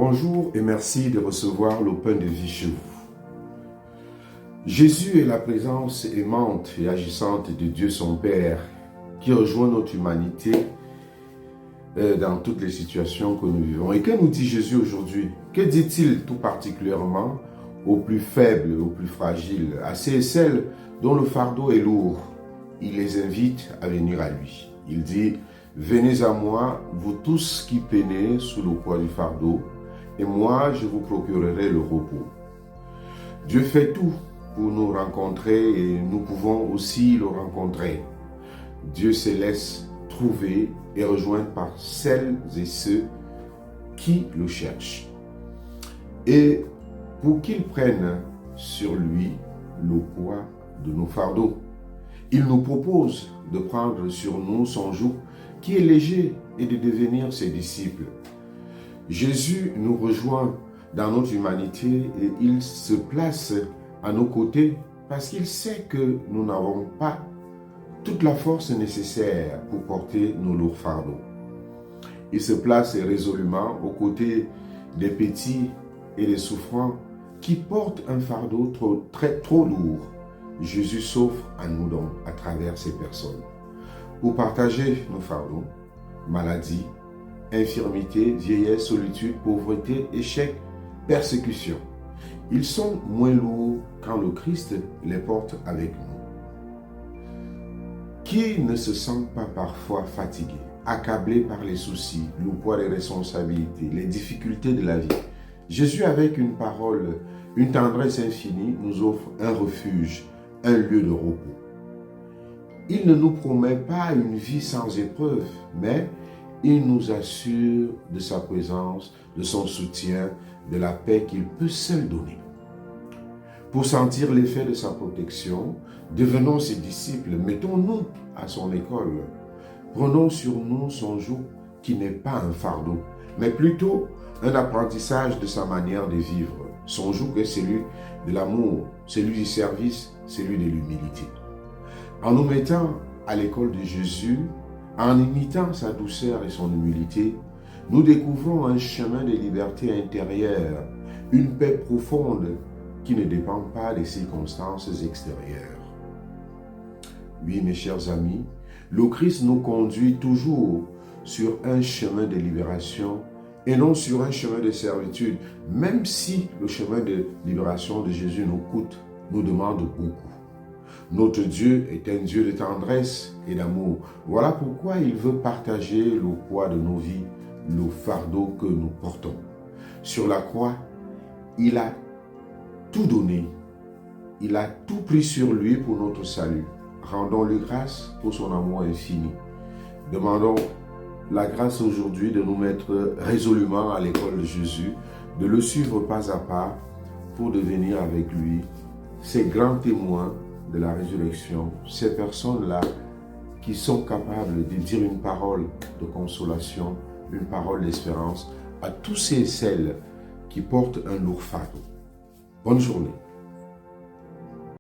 Bonjour et merci de recevoir l'Open de vie chez vous. Jésus est la présence aimante et agissante de Dieu son Père qui rejoint notre humanité dans toutes les situations que nous vivons. Et que nous dit Jésus aujourd'hui? Que dit-il tout particulièrement aux plus faibles, aux plus fragiles, à ceux et celles dont le fardeau est lourd? Il les invite à venir à lui. Il dit: venez à moi, vous tous qui peinez sous le poids du fardeau, et moi je vous procurerai le repos. Dieu fait tout pour nous rencontrer et nous pouvons aussi le rencontrer. Dieu se laisse trouver et rejoindre par celles et ceux qui le cherchent. Et pour qu'ils prennent sur lui le poids de nos fardeaux, il nous propose de prendre sur nous son joug qui est léger et de devenir ses disciples. Jésus nous rejoint dans notre humanité et il se place à nos côtés parce qu'il sait que nous n'avons pas toute la force nécessaire pour porter nos lourds fardeaux. Il se place résolument aux côtés des petits et des souffrants qui portent un fardeau trop lourd. Jésus s'offre à nous donc à travers ces personnes pour partager nos fardeaux, maladies, infirmité, vieillesse, solitude, pauvreté, échec, persécution. Ils sont moins lourds quand le Christ les porte avec nous. Qui ne se sent pas parfois fatigué, accablé par les soucis, le poids des responsabilités, les difficultés de la vie? Jésus, avec une parole, une tendresse infinie, nous offre un refuge, un lieu de repos. Il ne nous promet pas une vie sans épreuve, mais il nous assure de sa présence, de son soutien, de la paix qu'il peut seul donner. Pour sentir l'effet de sa protection, devenons ses disciples, mettons-nous à son école. Prenons sur nous son joug qui n'est pas un fardeau, mais plutôt un apprentissage de sa manière de vivre. Son joug est celui de l'amour, celui du service, celui de l'humilité. En nous mettant à l'école de Jésus, en imitant sa douceur et son humilité, nous découvrons un chemin de liberté intérieure, une paix profonde qui ne dépend pas des circonstances extérieures. Oui, mes chers amis, le Christ nous conduit toujours sur un chemin de libération et non sur un chemin de servitude, même si le chemin de libération de Jésus nous demande beaucoup. Notre Dieu est un Dieu de tendresse et d'amour. Voilà pourquoi il veut partager le poids de nos vies, le fardeau que nous portons. Sur la croix, il a tout donné. Il a tout pris sur lui pour notre salut. Rendons-lui grâce pour son amour infini. Demandons la grâce aujourd'hui de nous mettre résolument à l'école de Jésus, de le suivre pas à pas pour devenir avec lui ces grands témoins de la résurrection, ces personnes-là qui sont capables de dire une parole de consolation, une parole d'espérance à tous ceux et celles qui portent un lourd fardeau. Bonne journée.